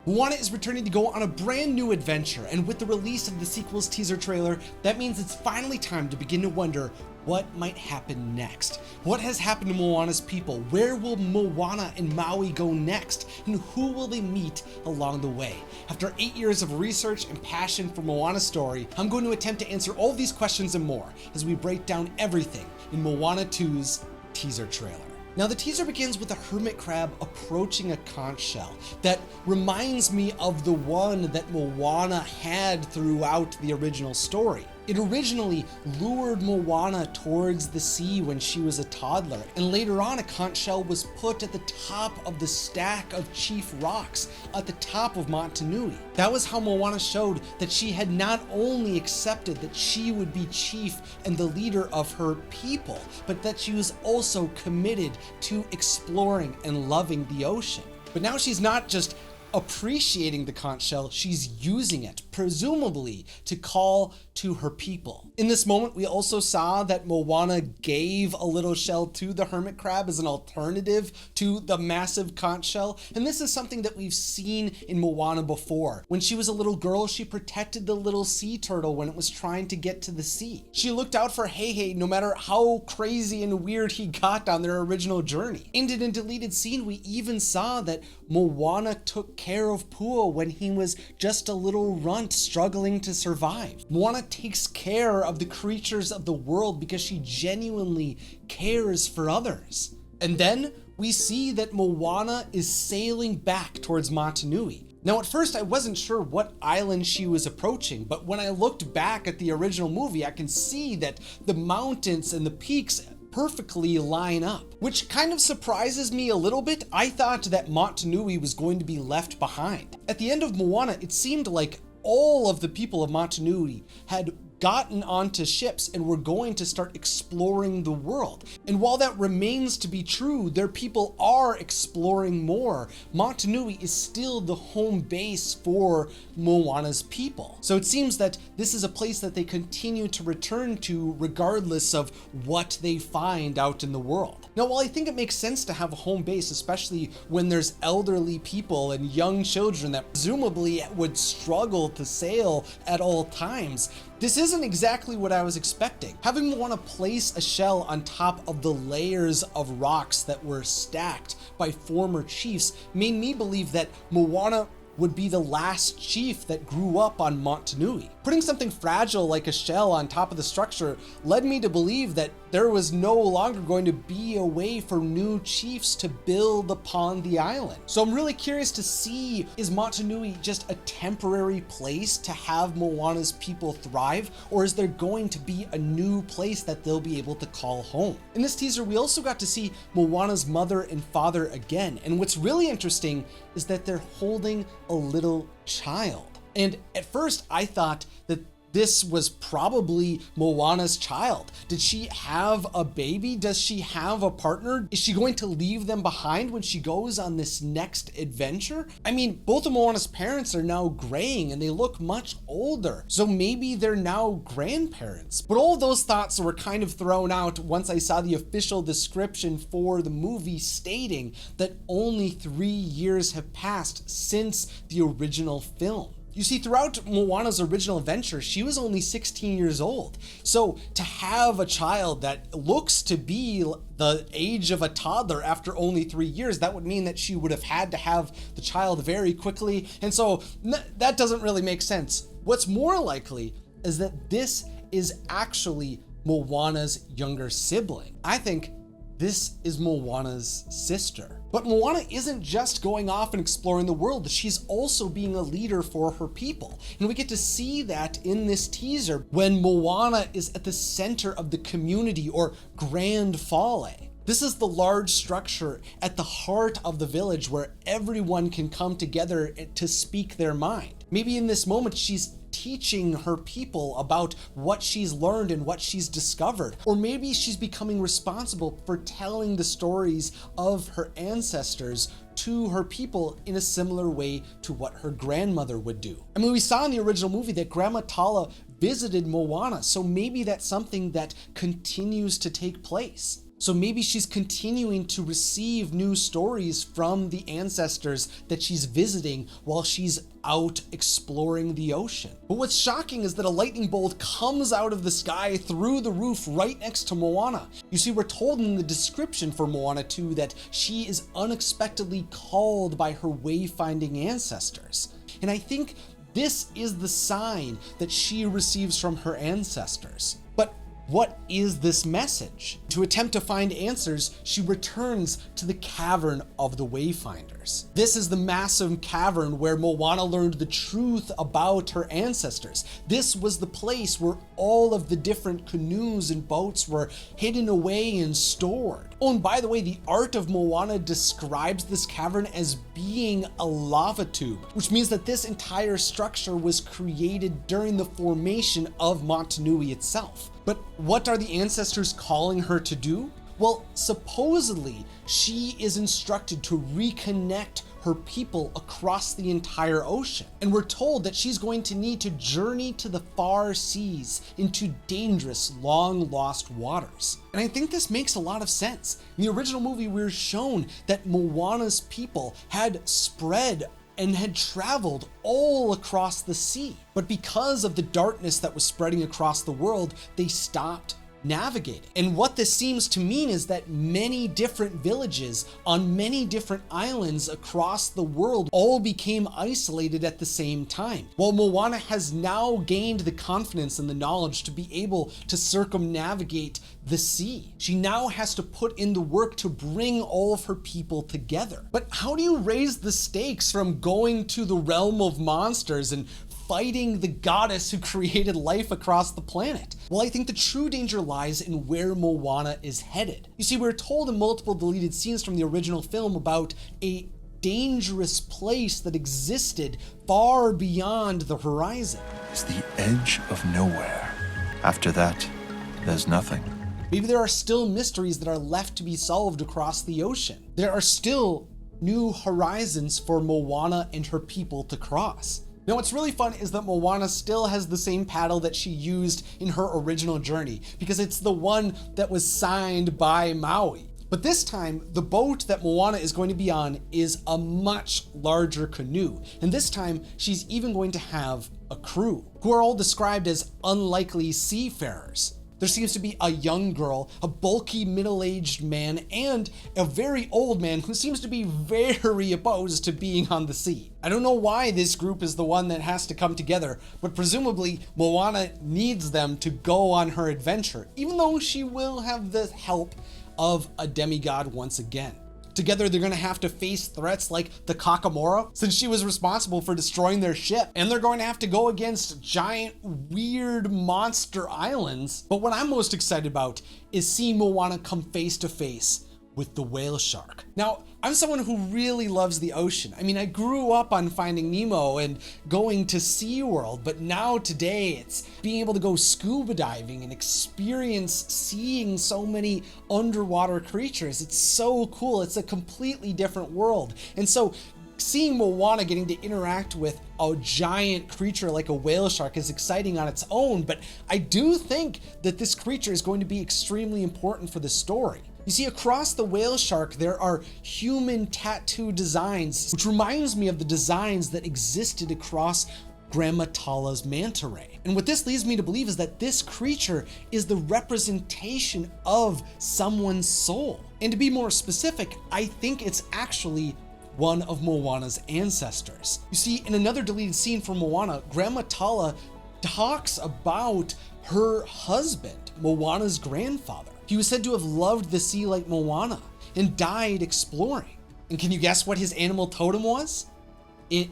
Moana is returning to go on a brand new adventure, and with the release of the sequel's teaser trailer, that means it's finally time to begin to wonder what might happen next. What has happened to Moana's people? Where will Moana and Maui go next? And who will they meet along the way? After 8 years of research and passion for Moana's story, I'm going to attempt to answer all these questions and more as we break down everything in Moana 2's teaser trailer. Now, the teaser begins with a hermit crab approaching a conch shell that reminds me of the one that Moana had throughout the original story. It originally lured Moana towards the sea when she was a toddler, and later on a conch shell was put at the top of the stack of chief rocks at the top of Motunui. That was how Moana showed that she had not only accepted that she would be chief and the leader of her people, but that she was also committed to exploring and loving the ocean. But now she's not just appreciating the conch shell, she's using it, presumably to call to her people. In this moment, we also saw that Moana gave a little shell to the hermit crab as an alternative to the massive conch shell, and this is something that we've seen in Moana before. When she was a little girl, she protected the little sea turtle when it was trying to get to the sea. She looked out for Heihei no matter how crazy and weird he got on their original journey. In a deleted scene, we even saw that Moana took care of Pua when he was just a little runt struggling to survive. Moana takes care of the creatures of the world because she genuinely cares for others. And then we see that Moana is sailing back towards Motunui. Now, at first I wasn't sure what island she was approaching, but when I looked back at the original movie, I can see that the mountains and the peaks perfectly line up, which kind of surprises me a little bit. I thought that Motunui was going to be left behind. At the end of Moana, it seemed like all of the people of Motunui had gotten onto ships and were going to start exploring the world. And while that remains to be true, their people are exploring more. Motunui is still the home base for Moana's people. So it seems that this is a place that they continue to return to regardless of what they find out in the world. Now, while I think it makes sense to have a home base, especially when there's elderly people and young children that presumably would struggle to sail at all times, this isn't exactly what I was expecting. Having Moana place a shell on top of the layers of rocks that were stacked by former chiefs made me believe that Moana would be the last chief that grew up on Motunui. Putting something fragile like a shell on top of the structure led me to believe that there was no longer going to be a way for new chiefs to build upon the island. So I'm really curious to see, is Motunui just a temporary place to have Moana's people thrive, or is there going to be a new place that they'll be able to call home? In this teaser, we also got to see Moana's mother and father again, and what's really interesting is that they're holding a little child. And at first I thought that this was probably Moana's child. Did she have a baby? Does she have a partner? Is she going to leave them behind when she goes on this next adventure? I mean, both of Moana's parents are now graying and they look much older. So maybe they're now grandparents. But all of those thoughts were kind of thrown out once I saw the official description for the movie stating that only 3 years have passed since the original film. You see, throughout Moana's original adventure, she was only 16 years old. So to have a child that looks to be the age of a toddler after only 3 years, that would mean that she would have had to have the child very quickly. And so that doesn't really make sense. What's more likely is that this is actually Moana's younger sibling. I think this is Moana's sister. But Moana isn't just going off and exploring the world, she's also being a leader for her people. And we get to see that in this teaser when Moana is at the center of the community, or Grand Fale. This is the large structure at the heart of the village where everyone can come together to speak their mind. Maybe in this moment she's teaching her people about what she's learned and what she's discovered. Or maybe she's becoming responsible for telling the stories of her ancestors to her people in a similar way to what her grandmother would do. I mean, we saw in the original movie that Grandma Tala visited Moana, so maybe that's something that continues to take place. So maybe she's continuing to receive new stories from the ancestors that she's visiting while she's out exploring the ocean. But what's shocking is that a lightning bolt comes out of the sky through the roof right next to Moana. You see, we're told in the description for Moana 2 that she is unexpectedly called by her wayfinding ancestors. And I think this is the sign that she receives from her ancestors. But what is this message? To attempt to find answers, she returns to the Cavern of the Wayfinders. This is the massive cavern where Moana learned the truth about her ancestors. This was the place where all of the different canoes and boats were hidden away and stored. Oh, and by the way, the art of Moana describes this cavern as being a lava tube, which means that this entire structure was created during the formation of Motunui itself. But what are the ancestors calling her to do? Well, supposedly, she is instructed to reconnect her people across the entire ocean. And we're told that she's going to need to journey to the far seas into dangerous, long-lost waters. And I think this makes a lot of sense. In the original movie, we were shown that Moana's people had spread and had traveled all across the sea. But because of the darkness that was spreading across the world, they stopped navigating. And what this seems to mean is that many different villages on many different islands across the world all became isolated at the same time. While Moana has now gained the confidence and the knowledge to be able to circumnavigate the sea, she now has to put in the work to bring all of her people together. But how do you raise the stakes from going to the realm of monsters and fighting the goddess who created life across the planet? Well, I think the true danger lies in where Moana is headed. You see, we're told in multiple deleted scenes from the original film about a dangerous place that existed far beyond the horizon. It's the edge of nowhere. After that, there's nothing. Maybe there are still mysteries that are left to be solved across the ocean. There are still new horizons for Moana and her people to cross. Now, what's really fun is that Moana still has the same paddle that she used in her original journey, because it's the one that was signed by Maui. But this time, the boat that Moana is going to be on is a much larger canoe. And this time, she's even going to have a crew, who are all described as unlikely seafarers. There seems to be a young girl, a bulky middle-aged man, and a very old man who seems to be very opposed to being on the sea. I don't know why this group is the one that has to come together, but presumably Moana needs them to go on her adventure, even though she will have the help of a demigod once again. Together, they're going to have to face threats like the Kakamora, since she was responsible for destroying their ship. And they're going to have to go against giant, weird monster islands. But what I'm most excited about is seeing Moana come face to face with the whale shark. Now, I'm someone who really loves the ocean. I mean, I grew up on Finding Nemo and going to SeaWorld, but now today it's being able to go scuba diving and experience seeing so many underwater creatures. It's so cool. It's a completely different world. And so seeing Moana getting to interact with a giant creature like a whale shark is exciting on its own, but I do think that this creature is going to be extremely important for the story. You see, across the whale shark, there are human tattoo designs, which reminds me of the designs that existed across Grandma Tala's manta ray. And what this leads me to believe is that this creature is the representation of someone's soul. And to be more specific, I think it's actually one of Moana's ancestors. You see, in another deleted scene from Moana, Grandma Tala talks about her husband, Moana's grandfather. He was said to have loved the sea like Moana and died exploring. And can you guess what his animal totem was? It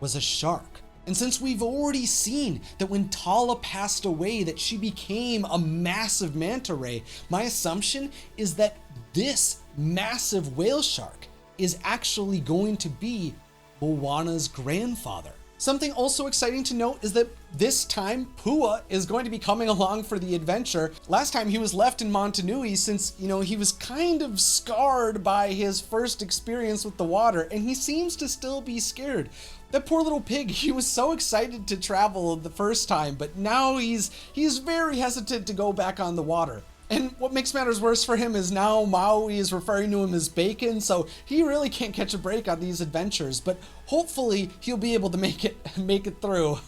was a shark. And since we've already seen that when Tala passed away, that she became a massive manta ray, my assumption is that this massive whale shark is actually going to be Moana's grandfather. Something also exciting to note is that this time Pua is going to be coming along for the adventure. Last time he was left in Motunui since, he was kind of scarred by his first experience with the water, and he seems to still be scared. That poor little pig, he was so excited to travel the first time, but now he's very hesitant to go back on the water. And what makes matters worse for him is now Maui is referring to him as Bacon, so he really can't catch a break on these adventures, but hopefully he'll be able to make it through.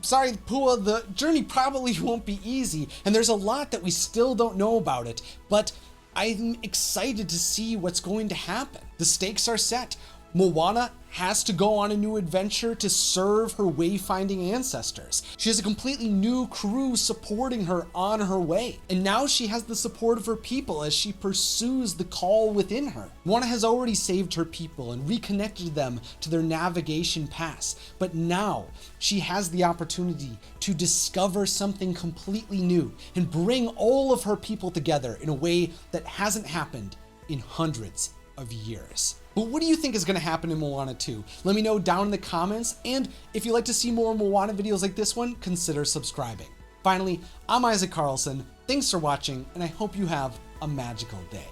Sorry, Pua, the journey probably won't be easy, and there's a lot that we still don't know about it, but I'm excited to see what's going to happen. The stakes are set. Moana has to go on a new adventure to serve her wayfinding ancestors. She has a completely new crew supporting her on her way. And now she has the support of her people as she pursues the call within her. Moana has already saved her people and reconnected them to their navigation paths. But now she has the opportunity to discover something completely new and bring all of her people together in a way that hasn't happened in hundreds of years. But what do you think is going to happen in Moana 2? Let me know down in the comments, and if you'd like to see more Moana videos like this one, consider subscribing. Finally, I'm Isaac Carlson, thanks for watching, and I hope you have a magical day.